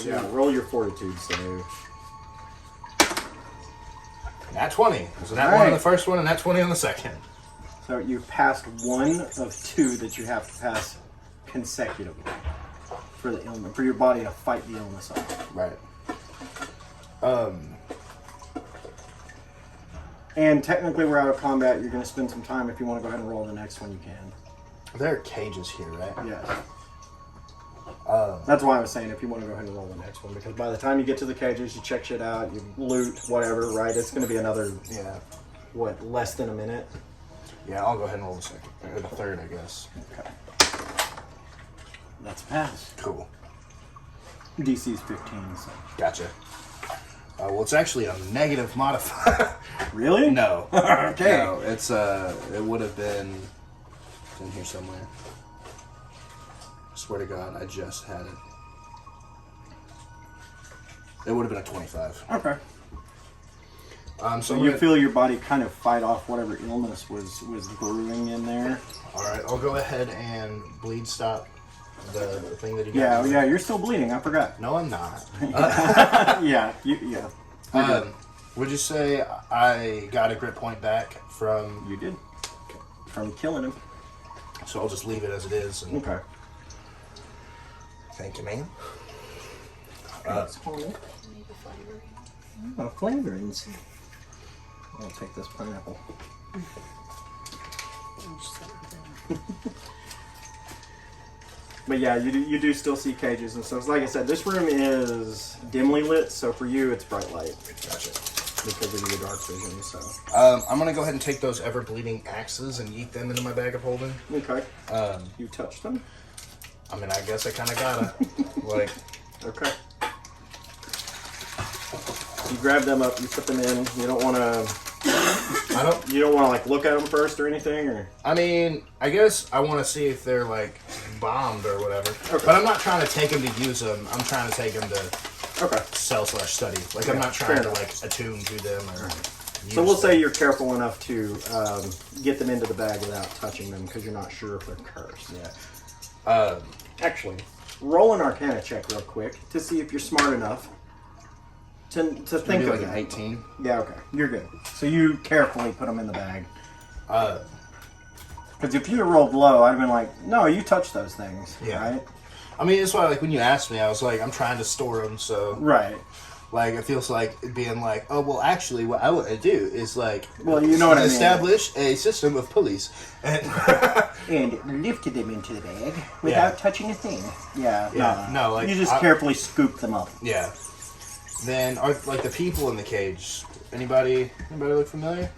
Yeah, roll your fortitude save. Nat 20. So that one on the first one and that 20 on the second. So you've passed one of two that you have to pass consecutively for the illness, for your body to fight the illness off. Right. And technically we're out of combat. You're going to spend some time. If you want to go ahead and roll the next one, you can. There are cages here, right? Yeah. That's why I was saying if you want to go ahead and roll the next one, because by the time you get to the cages, you check shit out, you loot, whatever, right? It's going to be another, what, less than a minute? Yeah, I'll go ahead and roll the second, or the third, I guess. Okay. That's a pass. Cool. DC's 15, so. Gotcha. Well, it's actually a negative modifier. Really? No. Okay. No, it's it would have been in here somewhere. Swear to God, I just had it. It would have been a 25. Okay. So you feel your body kind of fight off whatever illness was brewing in there. All right, I'll go ahead and bleed stop the thing that you got. Yeah, you're still bleeding. I forgot. No, I'm not. Yeah. Would you say I got a grit point back from... You did. Okay. From killing him. So I'll just leave it as it is. And... Okay. Thank you, man. Flavorings. I'll take this pineapple. But yeah, you do still see cages and stuff. Like I said, this room is dimly lit, so for you it's bright light. Gotcha. Because of your dark vision, so. I'm gonna go ahead and take those ever-bleeding axes and yeet them into my bag of holding. Okay. You touched them? I mean, I guess I kind of gotta. Like. Okay. You grab them up, you put them in. You don't want to. You don't want to like look at them first or anything, or. I mean, I guess I want to see if they're like bombed or whatever. Okay. But I'm not trying to take them to use them. I'm trying to take them to. Okay. Sell/study. Like I'm not trying to like attune to them or. So we'll say you're careful enough to get them into the bag without touching them because you're not sure if they're cursed. Yeah. Actually, roll an Arcana check real quick to see if you're smart enough to think of like them. an 18. Yeah. Okay. You're good. So you carefully put them in the bag. Because if you had rolled low, I'd have been like, "No, you touched those things." Yeah. Right. I mean, it's why, like, when you asked me, I was like, I'm trying to store them, so... Right. Like, it feels like being like, oh, well, actually, what I want to do is, like... Well, you know what I mean. Establish a system of pulleys. And lifted them into the bag without touching a thing. Yeah. No, like... You just carefully scoop them up. Yeah. Then, are, like, the people in the cage, anybody look familiar?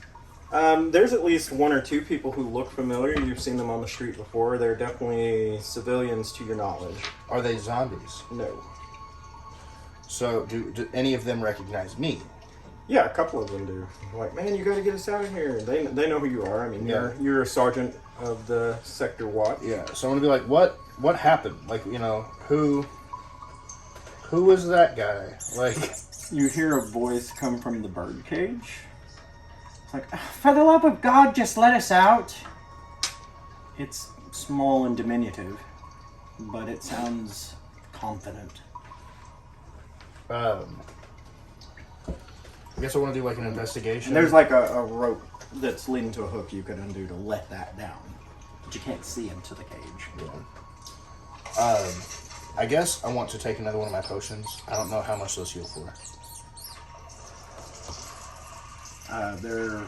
There's at least one or two people who look familiar. You've seen them on the street before. They're definitely civilians to your knowledge. Are they zombies? No. So, do any of them recognize me? Yeah, a couple of them do. Like, man, you gotta get us out of here. They know who you are. I mean, you're a sergeant of the Sector Watch. Yeah, so I'm gonna be like, what happened? Like, you know, who was that guy? Like... You hear a voice come from the bird cage. It's like, for the love of God, just let us out. It's small and diminutive, but it sounds confident. I guess I want to do like an investigation. And there's like a rope that's leading to a hook you could undo to let that down. But you can't see into the cage. Yeah. I guess I want to take another one of my potions. I don't know how much those heal for. They're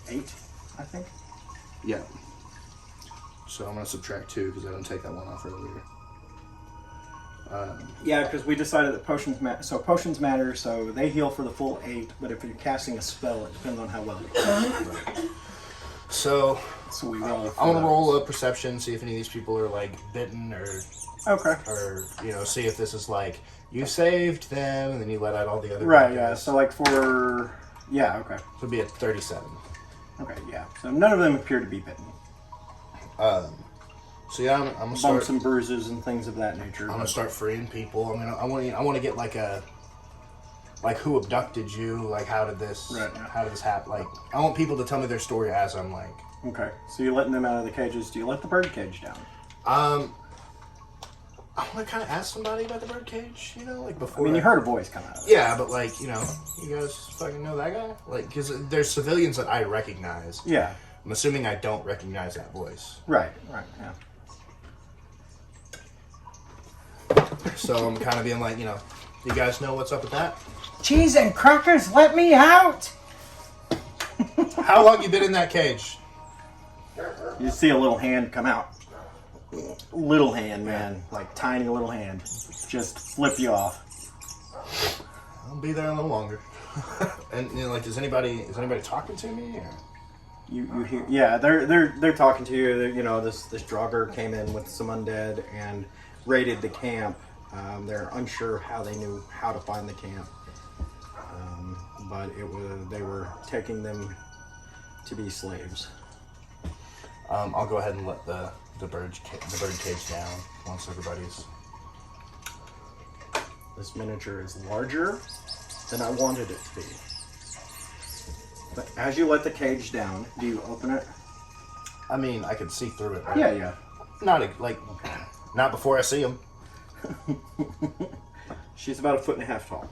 8, I think. Yeah. So I'm going to subtract 2 because I didn't take that one off earlier. Yeah, because we decided that potions matter. So potions matter, so they heal for the full 8, but if you're casting a spell, it depends on how well you cast. Right. So we roll. I want to roll a perception, see if any of these people are like bitten or... Okay. Or, you know, see if this is like, you saved them and then you let out all the other Right, guys. yeah. So like for... Yeah, okay. So it'd be at 37. Okay, yeah. So none of them appear to be bitten. So yeah, I'm gonna start bumps and bruises and things of that nature. I'm gonna start freeing people. I want to get like who abducted you? Like how did this happen? Like I want people to tell me their story as I'm like. Okay, so you're letting them out of the cages. Do you let the bird cage down? I want to kind of ask somebody about the birdcage, you know, like before. I mean, you heard a voice come out of it. Yeah, but like, you know, you guys fucking know that guy? Like, because there's civilians that I recognize. Yeah. I'm assuming I don't recognize that voice. Right, yeah. So I'm kind of being like, you know, you guys know what's up with that? Cheese and crackers, let me out! How long you been in that cage? You see a little hand come out. Little hand, man. Like tiny little hand. Just flip you off. I'll be there a little longer. And you know, like, is anybody talking to me? Or? You hear? Yeah, they're talking to you. You know, this Draugr came in with some undead and raided the camp. They're unsure how they knew how to find the camp, but they were taking them to be slaves. I'll go ahead and let the bird cage down once everybody's. This miniature is larger than I wanted it to be. But as you let the cage down, do you open it? I mean, I could see through it, right? Yeah. Not before I see him. She's about 1.5 feet tall.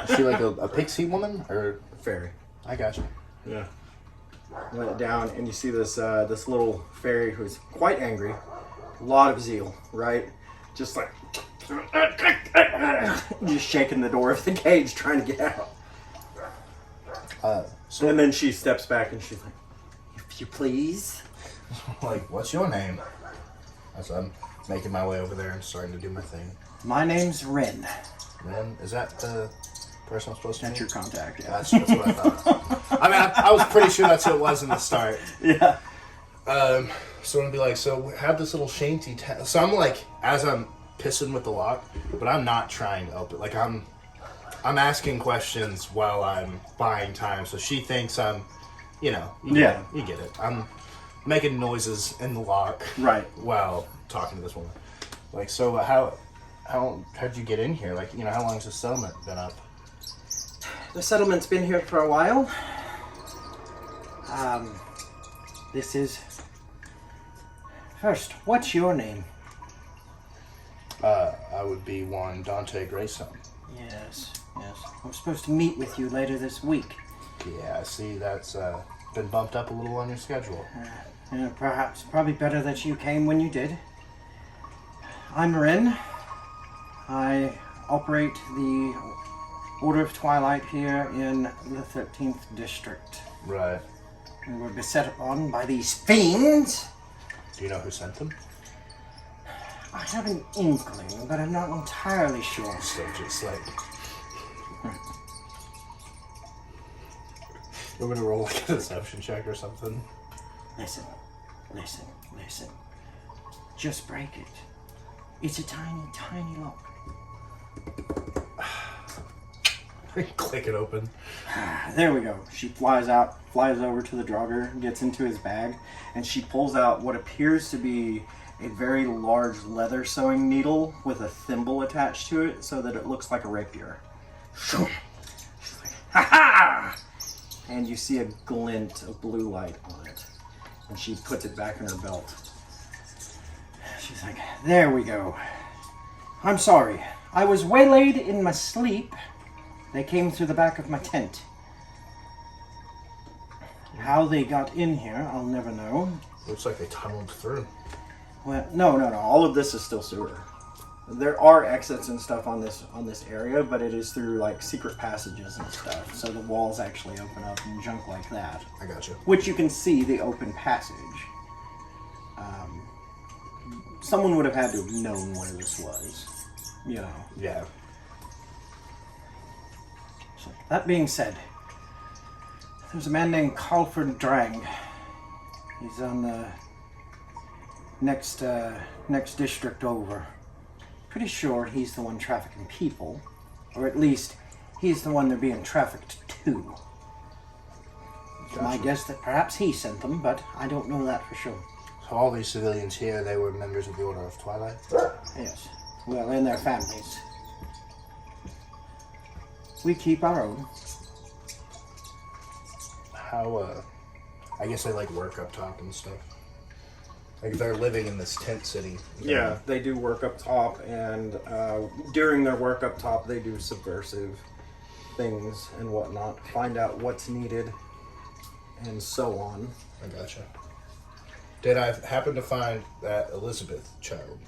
Is she like a pixie woman or Fairy. I got you. Yeah. Let it down, and you see this this little fairy who's quite angry, a lot of zeal, right? Just like just shaking the door of the cage, trying to get out. And then she steps back and she's like, "If you please." Like, what's your name? As I'm making my way over there and starting to do my thing. My name's Ren. Ren, is that the person I'm supposed to meet? That's your contact, yeah. That's what I thought. I mean, I was pretty sure that's who it was in the start. Yeah. So I'm gonna be like, so we have this little shanty so I'm like, as I'm pissing with the lock, but I'm not trying to open. Like, I'm asking questions while I'm buying time, so she thinks I'm, you know, you get it. I'm making noises in the lock, right, while talking to this woman. Like, so how'd you get in here? Like, you know, how long has the settlement been up? The settlement's been here for a while. This is... First, what's your name? I would be one Donte Graystone. Yes. I'm supposed to meet with you later this week. Yeah, I see that's been bumped up a little on your schedule. Probably better that you came when you did. I'm Ren. I operate the Order of Twilight here in the 13th District. Right. We were beset upon by these fiends. Do you know who sent them? I have an inkling, but I'm not entirely sure. So just like... You're gonna roll like a deception check or something? Listen. Just break it. It's a tiny, tiny lock. Click it open. There we go. She flies over to the Draugr, gets into his bag, and she pulls out what appears to be a very large leather sewing needle with a thimble attached to it so that it looks like a rapier. She's like, "Ha ha!" And you see a glint of blue light on it. And she puts it back in her belt. She's like, "There we go. I'm sorry. I was waylaid in my sleep. They came through the back of my tent. How they got in here, I'll never know." Looks like they tunneled through. Well, no. All of this is still sewer. There are exits and stuff on this area, but it is through like secret passages and stuff. So the walls actually open up and junk like that. I gotcha. Which you can see the open passage. Someone would have had to have known where this was. You know. Yeah. So, that being said, there's a man named Calford Drang. He's on the next district over. Pretty sure he's the one trafficking people, or at least he's the one they're being trafficked to. It's my guess that perhaps he sent them, but I don't know that for sure. So all these civilians here, they were members of the Order of Twilight? Yes. Well, and their families. We keep our own. How, I guess they like work up top and stuff. Like they're living in this tent city. Yeah, they do work up top, and during their work up top, they do subversive things and whatnot. Find out what's needed, and so on. I gotcha. Did I happen to find that Elizabeth child?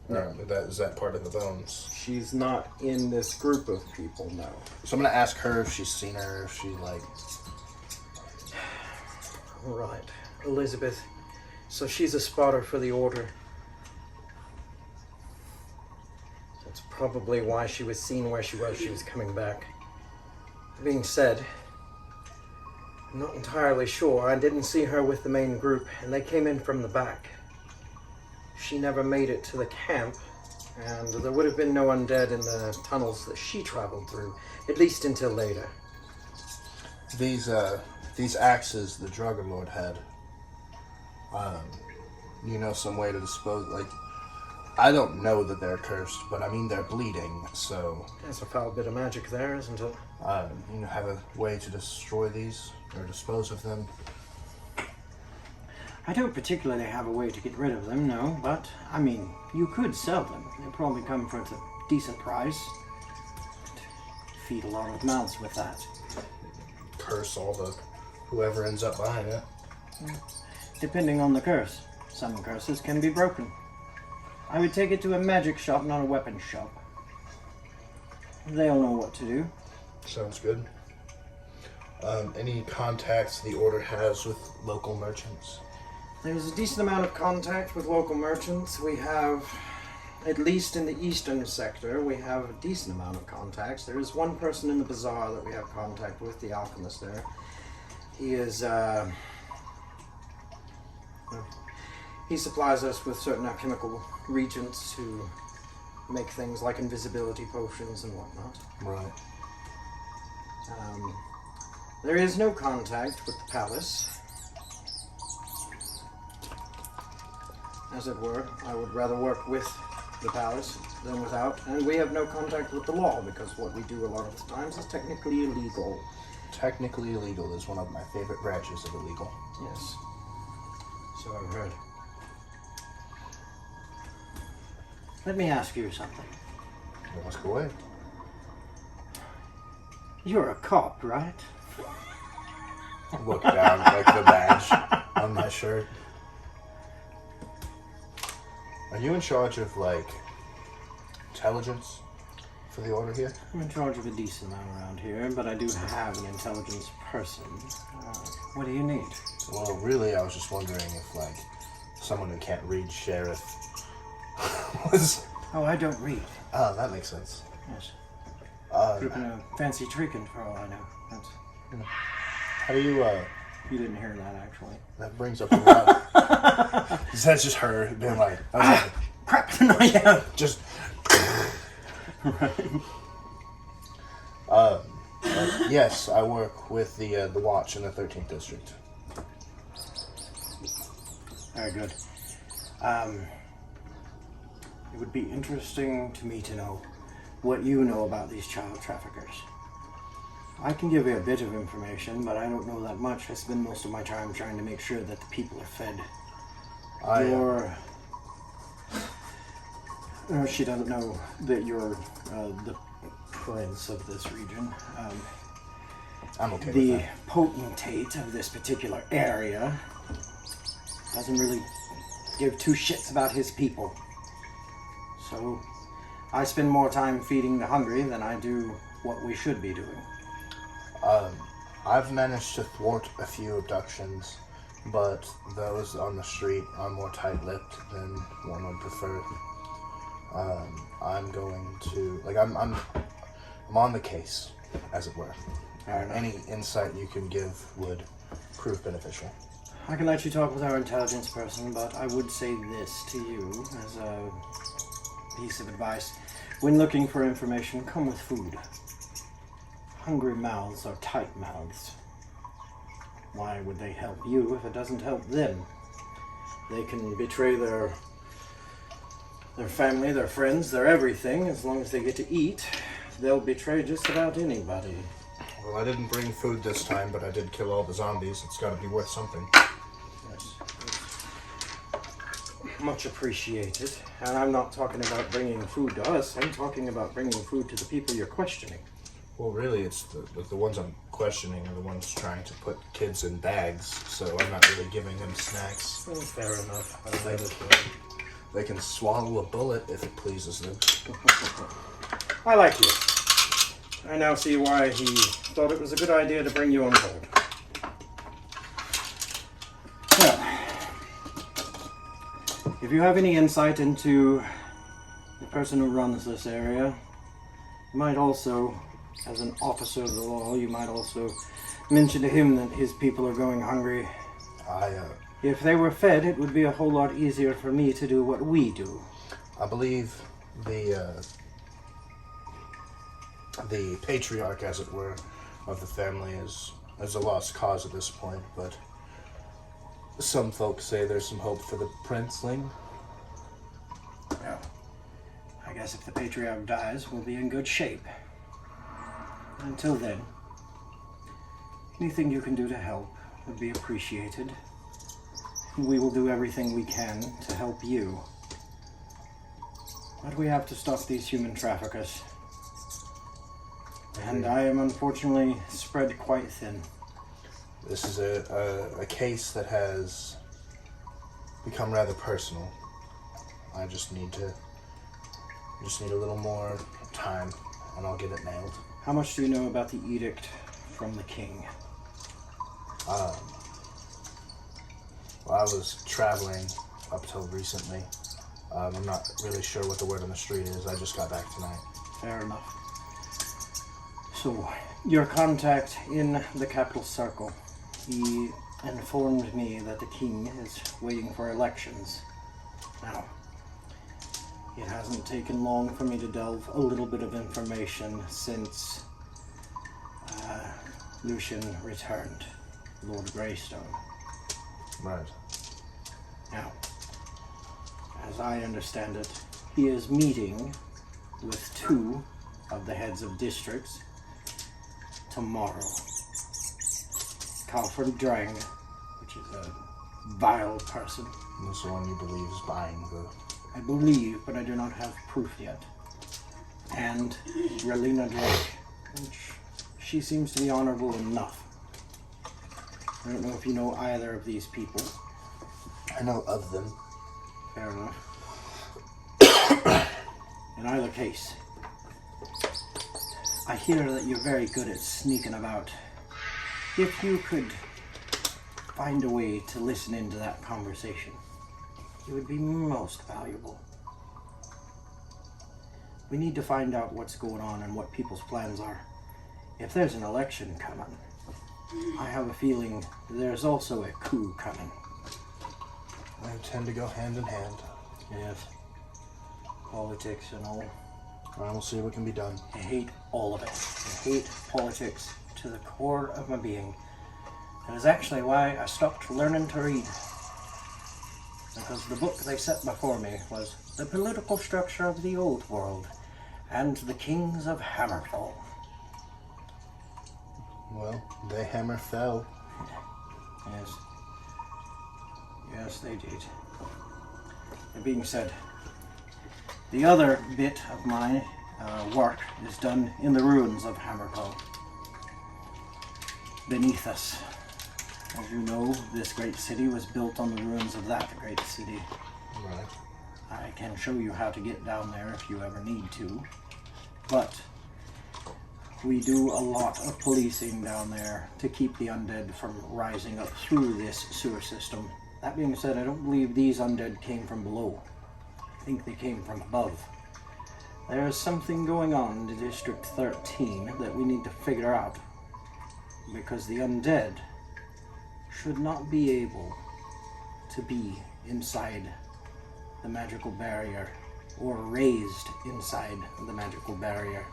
No. Is that part of the bones? She's not in this group of people, no. So I'm gonna ask her if she's seen her, if she like... Right. Elizabeth. So she's a spotter for the Order. That's probably why she was seen where she was coming back. That being said, I'm not entirely sure. I didn't see her with the main group, and they came in from the back. She never made it to the camp, and there would have been no undead in the tunnels that she traveled through, at least until later. These axes the Dragon Lord had, you know, some way to dispose, like, I don't know that they're cursed, but I mean they're bleeding, so... That's a foul bit of magic there, isn't it? You know, have a way to destroy these, or dispose of them? I don't particularly have a way to get rid of them, no, but, I mean, you could sell them. They'd probably come for a decent price. Feed a lot of mouths with that. Curse all the... whoever ends up buying it. Depending on the curse. Some curses can be broken. I would take it to a magic shop, not a weapon shop. They'll know what to do. Sounds good. Any contacts the Order has with local merchants? There's a decent amount of contact with local merchants. We have, at least in the eastern sector, we have a decent amount of contacts. There is one person in the bazaar that we have contact with, the alchemist there. He is, he supplies us with certain alchemical reagents to make things like invisibility potions and whatnot. Right. There is no contact with the palace. As it were, I would rather work with the palace than without, and we have no contact with the law because what we do a lot of the times is technically illegal. Technically illegal is one of my favorite branches of illegal. Yes. So I've heard. Let me ask you something. Ask away. You're a cop, right? Look down like the badge on my shirt. Are you in charge of, like, intelligence for the Order here? I'm in charge of a decent amount around here, but I do have an intelligence person. What do you need? Well, really, I was just wondering if, like, someone who can't read sheriff was... Oh, I don't read. Oh, that makes sense. Yes. Could have been a fancy trickin' for all I know. That's... How do you, You didn't hear that, actually. That brings up a lot. That's just her being like, Crap! No, yeah. Just... yes, I work with the Watch in the 13th District. Very good. It would be interesting to me to know what you know about these child traffickers. I can give you a bit of information, but I don't know that much. I spend most of my time trying to make sure that the people are fed. She doesn't know that you're the prince of this region. I'm okay with The that. potentate of this particular area doesn't really give two shits about his people. So I spend more time feeding the hungry than I do what we should be doing. I've managed to thwart a few abductions, but those on the street are more tight-lipped than one would prefer. I'm going to, like, I'm on the case, as it were. Any insight you can give would prove beneficial. I can let you talk with our intelligence person, but I would say this to you as a piece of advice. When looking for information, come with food. Hungry mouths are tight mouths. Why would they help you if it doesn't help them? They can betray their family, their friends, their everything. As long as they get to eat, they'll betray just about anybody. Well, I didn't bring food this time, but I did kill all the zombies. It's got to be worth something. Yes. much appreciated. And I'm not talking about bringing food to us. I'm talking about bringing food to the people you're questioning. Well, really, it's the ones I'm questioning are the ones trying to put kids in bags, so I'm not really giving them snacks. Oh, fair enough. They can swallow a bullet if it pleases them. I like you. I now see why he thought it was a good idea to bring you on board. Well, if you have any insight into the person who runs this area, you might also, as an officer of the law, you might also mention to him that his people are going hungry. If they were fed, it would be a whole lot easier for me to do what we do. I believe the patriarch, as it were, of the family is a lost cause at this point, but some folks say there's some hope for the princeling. Well, I guess if the patriarch dies, we'll be in good shape. Until then, anything you can do to help would be appreciated. We will do everything we can to help you. But we have to stop these human traffickers. And I am unfortunately spread quite thin. This is a case that has become rather personal. I just need a little more time, and I'll get it nailed. How much do you know about the edict from the king? Well, I was traveling up till recently. I'm not really sure what the word on the street is. I just got back tonight. Fair enough. So, your contact in the capital circle, he informed me that the king is waiting for elections. Now, it hasn't taken long for me to delve a little bit of information since Lucian returned, Lord Graystone. Right. Now, as I understand it, he is meeting with 2 of the heads of districts tomorrow. Calfred Drang, which is a vile person. That's the one you believe is buying the... I believe, but I do not have proof yet. And Relina Drake, which she seems to be honorable enough. I don't know if you know either of these people. I know of them. Fair enough. In either case, I hear that you're very good at sneaking about. If you could find a way to listen into that conversation, it would be most valuable. We need to find out what's going on and what people's plans are. If there's an election coming, I have a feeling there's also a coup coming. They tend to go hand in hand. Yes. Politics and all. Well, we'll see what can be done. I hate all of it. I hate politics to the core of my being. That is actually why I stopped learning to read. Because the book they set before me was The Political Structure of the Old World and the Kings of Hammerfall. Well, they hammer fell. Yes. Yes, they did. That being said, the other bit of my work is done in the ruins of Hammerfall. Beneath us. As you know, this great city was built on the ruins of that great city. Right. I can show you how to get down there if you ever need to. But we do a lot of policing down there to keep the undead from rising up through this sewer system. That being said, I don't believe these undead came from below. I think they came from above. There is something going on in District 13 that we need to figure out. Because the undead should not be able to be inside the magical barrier or raised inside the magical barrier.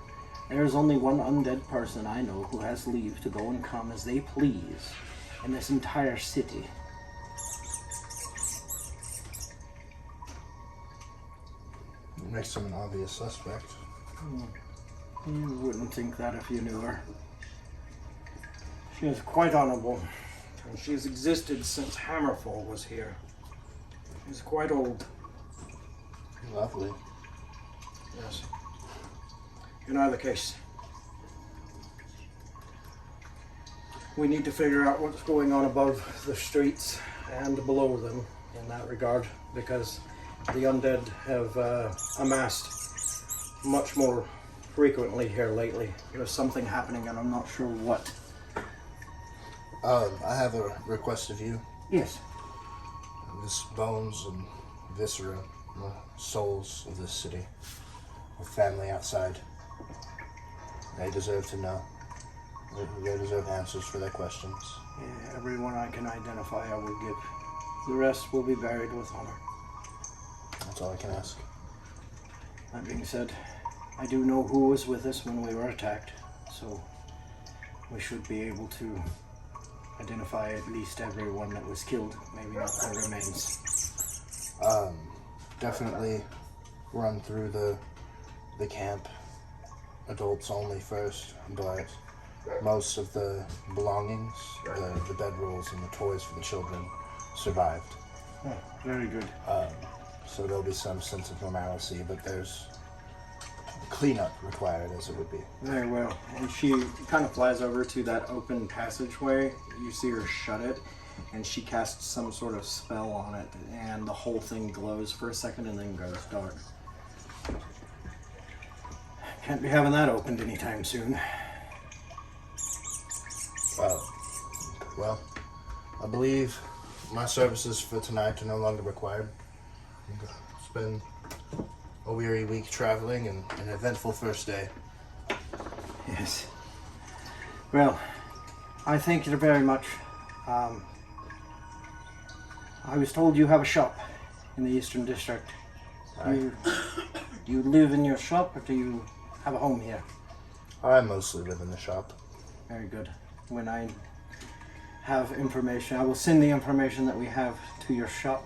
There is only one undead person I know who has leave to go and come as they please in this entire city. It makes him an obvious suspect. You wouldn't think that if you knew her. She is quite honorable, and she has existed since Hammerfall was here. She's quite old. Lovely. Yes. In either case, we need to figure out what's going on above the streets and below them in that regard, because the undead have amassed much more frequently here lately. There's something happening and I'm not sure what. I have a request of you. Yes. This bones and viscera, the souls of this city, of family outside. They deserve to know. They deserve answers for their questions. Yeah, everyone I can identify I will give. The rest will be buried with honor. That's all I can ask. That being said, I do know who was with us when we were attacked, so we should be able to identify at least everyone that was killed, maybe not their remains. Definitely run through the camp, adults only first, but most of the belongings, the bedrolls and the toys for the children survived. Oh, very good. So there'll be some sense of normalcy, but there's cleanup required, as it would be. Very well. And she kind of flies over to that open passageway. You see her shut it, and she casts some sort of spell on it, and the whole thing glows for a second and then goes dark. Can't be having that opened anytime soon. Well, I believe my services for tonight are no longer required. It's been a weary week traveling and an eventful first day. Yes. Well, I thank you very much. I was told you have a shop in the Eastern District. Do you live in your shop, or do you have a home here? I mostly live in the shop. Very good. When I have information, I will send the information that we have to your shop.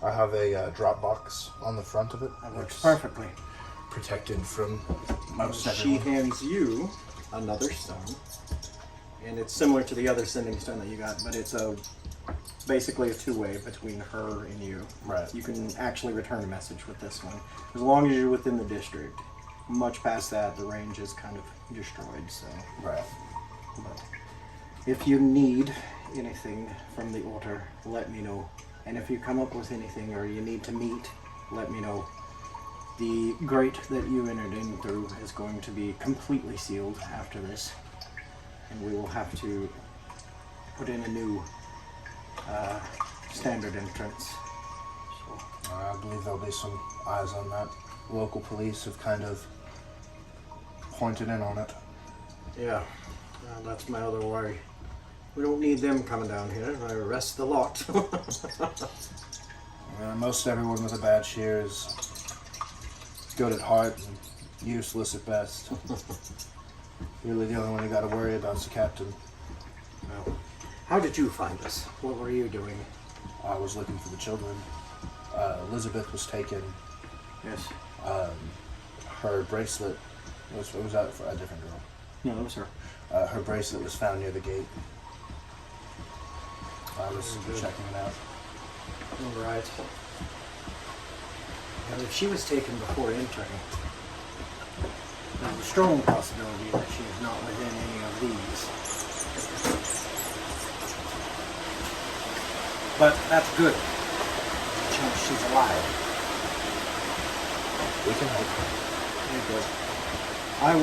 I have a drop box on the front of it. That works perfectly. Protected from most She everyone. hands you another stone, and it's similar to the other sending stone that you got, but it's basically a two-way between her and you. Right. You can actually return a message with this one, as long as you're within the district. Much past that, the range is kind of destroyed. So, Right. but if you need anything from the altar, let me know. And if you come up with anything or you need to meet, let me know. The grate that you entered in through is going to be completely sealed after this, and we will have to put in a new standard entrance. So, I believe there'll be some eyes on that. Local police have kind of pointed in on it. yeah, that's my other worry. We don't need them coming down here. I arrest the lot. Most everyone with a badge here is good at heart and useless at best. Really, the only one you got to worry about is the captain. Well, how did you find us? What were you doing? I was looking for the children. Elizabeth was taken. Yes. Her bracelet was out for a different girl. No, that was her. Her bracelet was found near the gate. I was checking it out. All right. And if she was taken before entering, there's a strong possibility that she is not within any of these. But that's good. Chance she's alive. We can help. Very good. I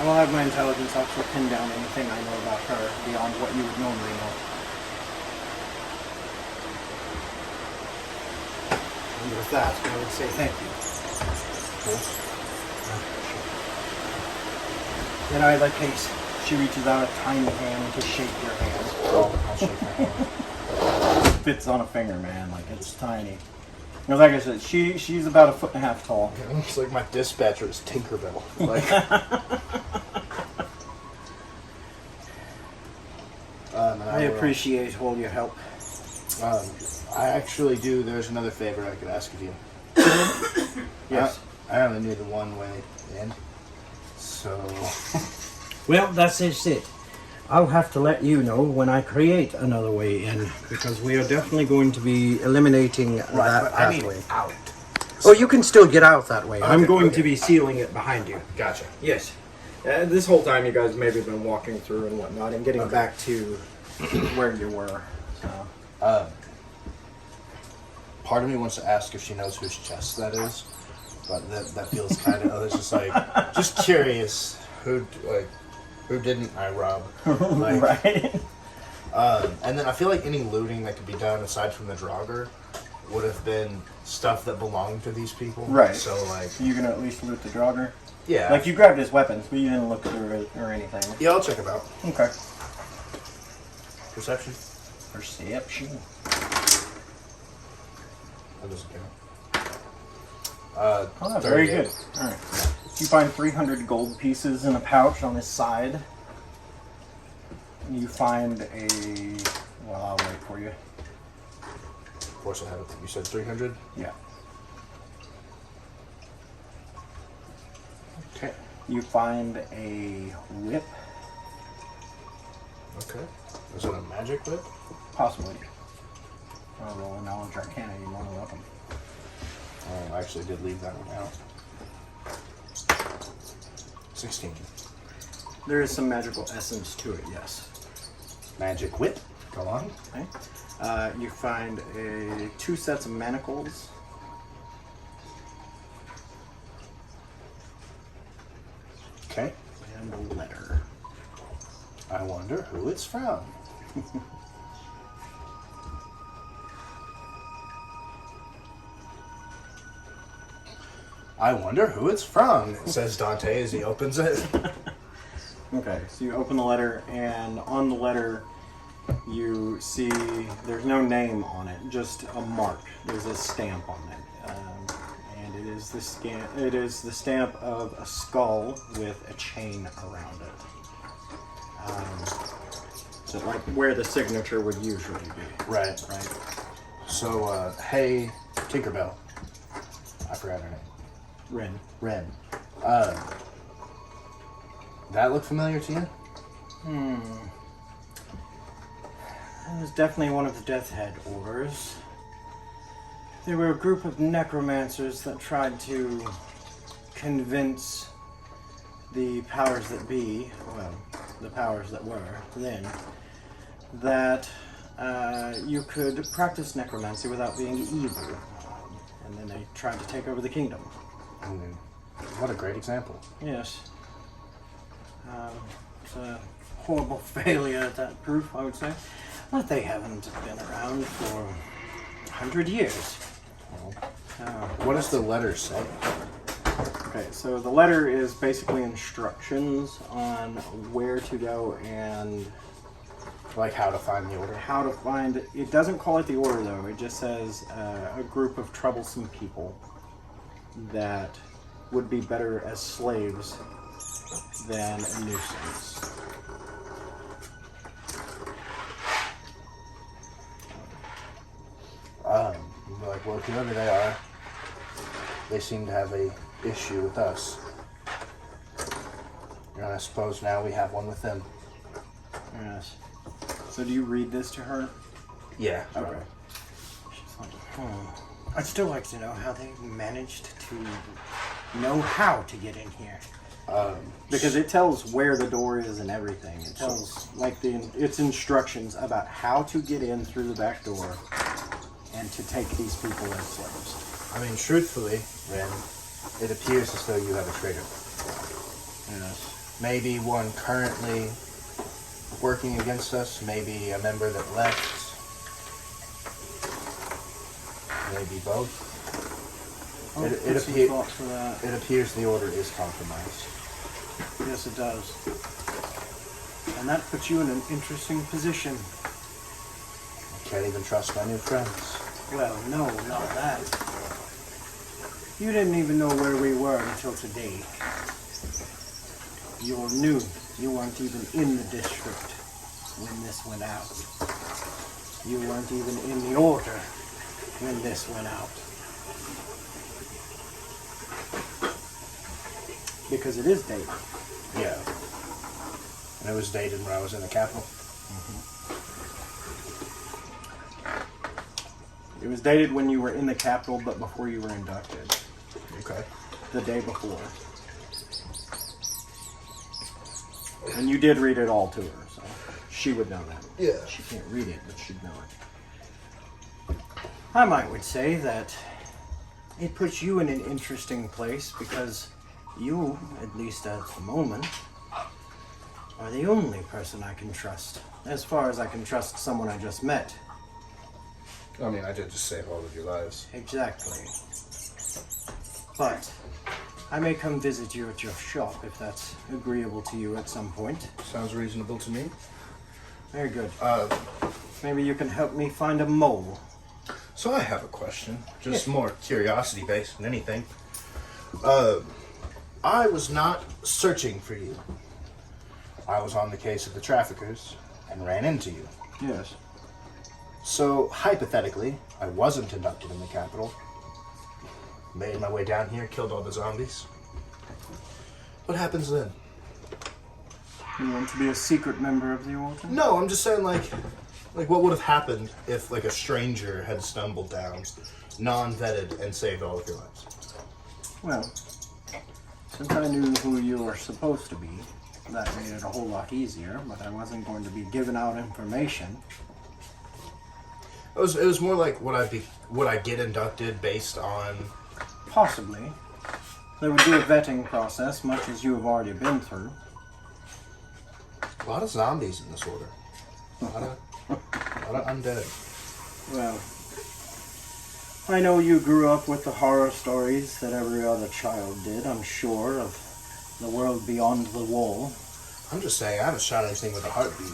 will have my intelligence officer pin down anything I know about her beyond what you would normally know. And with that, I would say thank you. In either case, she reaches out a tiny hand to shake your hand. Oh, I'll shake her hand. Fits on a finger, man. Like, it's tiny. You know, like I said, she's about 1.5 feet tall. It looks like my dispatcher is Tinkerbell. Like, I appreciate all your help. I actually do. There's another favor I could ask of you. Yes. I only knew the one way in. So, Well, that's just it. I'll have to let you know when I create another way in, because we are definitely going to be eliminating that I mean pathway. out. Oh, you can still get out that way. I'm Okay, going okay. to be sealing it behind you. Gotcha. Yes. This whole time you guys maybe have been walking through and whatnot and getting back to where you were. So. Part of me wants to ask if she knows whose chest that is, but that feels kind of. It's just like, just curious. Who didn't I rob? Like, Right. And then I feel like any looting that could be done aside from the Draugr would have been stuff that belonged to these people. Right. So like, You gonna at least loot the Draugr? yeah. Like you grabbed his weapons, but you didn't look through it or anything. Yeah, I'll check it out. Okay. Perception. Perception. That doesn't count. Oh, very good. All right. You find 300 gold pieces in a pouch on his side. You find a. Well, I'll wait for you. Of course, I have it. You said 300. Yeah. Okay. You find a whip, Okay. Is it a magic whip? possibly. I'll roll a knowledge arcana. You want to weapon. I actually did leave that one out. 16. There is some magical essence to it. Yes. Magic whip. Go on. Okay. You find 2 sets of manacles. Okay. And a letter. I wonder who it's from. I wonder who it's from, says Dante as he opens it. Okay, so you open the letter, and on the letter, you see there's no name on it, just a mark. There's a stamp on it, and it is the stamp of a skull with a chain around it. So like where the signature would usually be. Right. Right. So, hey, Tinkerbell. I forgot her name. Ren. That look familiar to you? It was definitely one of the Death Head orders. They were a group of necromancers that tried to convince the powers that be, well, the powers that were then, that you could practice necromancy without being evil. And then they tried to take over the kingdom. What a great example. Yes. It's a horrible failure at that proof, I would say. But they haven't been around for 100 years. What does the letter say? Okay, so the letter is basically instructions on where to go and Like how to find the order? how to find it. It doesn't call it the order, though. It just says a group of troublesome people that would be better as slaves than a nuisance. Like, well, whoever they are, they seem to have a issue with us. And I suppose now we have one with them. Yes. So do you read this to her? Yeah. Okay. She's like, I'd still like to know how they managed to know how to get in here. Because it tells where the door is and everything. It tells its instructions about how to get in through the back door and to take these people as slaves. I mean, truthfully, Ren, it appears as though you have a traitor. Yes. Maybe one currently working against us, maybe a member that left, maybe both. Thought for that. It appears the order is compromised. Yes, it does. And that puts you in an interesting position. I can't even trust my new friends. Well, no, not that. You didn't even know where we were until today. You're new. You weren't even in the district when this went out. You weren't even in the order when this went out. Because it is dated. Yeah. And it was dated when I was in the capital. It was dated when you were in the capital, but before you were inducted. Okay. The day before. And you did read it all to her, so she would know that. Yeah. She can't read it, but she'd know it. I would say that it puts you in an interesting place because you, at least at the moment, are the only person I can trust. As far as I can trust someone I just met. I mean, I did just save all of your lives. Exactly. But I may come visit you at your shop if that's agreeable to you at some point. Sounds reasonable to me. Very good. Maybe you can help me find a mole. So I have a question, just more curiosity based than anything. I was not searching for you. I was on the case of the traffickers and ran into you. Yes. So hypothetically, I wasn't inducted in the capital. Made my way down here, killed all the zombies. What happens then? You want to be a secret member of the order? No, I'm just saying, like what would have happened if, like, a stranger had stumbled down, non-vetted, and saved all of your lives? Well, since I knew who you were supposed to be, that made it a whole lot easier, but I wasn't going to be giving out information. It was more like, would I get inducted based on... Possibly. There would be a vetting process, much as you have already been through. A lot of zombies in this order. A lot of undead. Well, I know you grew up with the horror stories that every other child did, I'm sure, of the world beyond the wall. I'm just saying, I haven't shot anything with a heartbeat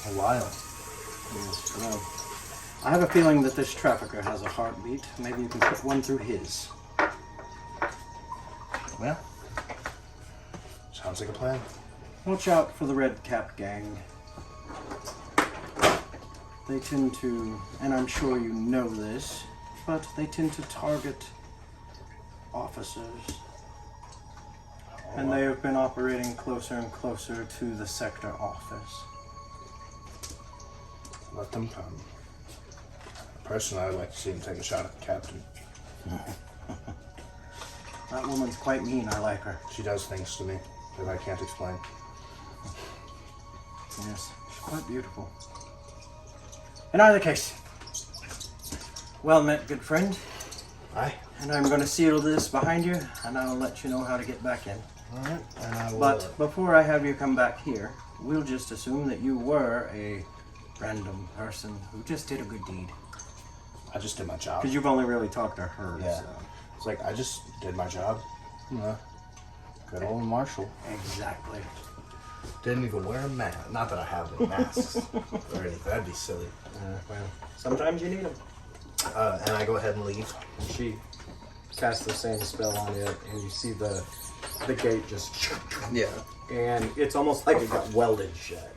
in a while. Yes, well, I have a feeling that this trafficker has a heartbeat. Maybe you can put one through his. Well, sounds like a plan. Watch out for the Red Cap gang. They tend to, and I'm sure you know this, but they tend to target officers. And they have been operating closer and closer to the sector office. Let them come. Personally, I'd like to see him take a shot at the captain. That woman's quite mean, I like her. She does things to me that I can't explain. Yes, she's quite beautiful. In either case, well met, good friend. Aye. And I'm going to seal this behind you, and I'll let you know how to get back in. Alright, and I will... But before I have you come back here, we'll just assume that you were a random person who just did a good deed. I just did my job. Because you've only really talked to her, Yeah. so... It's like, I just did my job. Good old Marshall. Exactly. Didn't even wear a mask. Not that I have any masks or anything. That'd be silly. Well, sometimes you need them. And I go ahead and leave. She casts the same spell on it, and you see the gate just... Yeah. And it's almost like it got welded shut.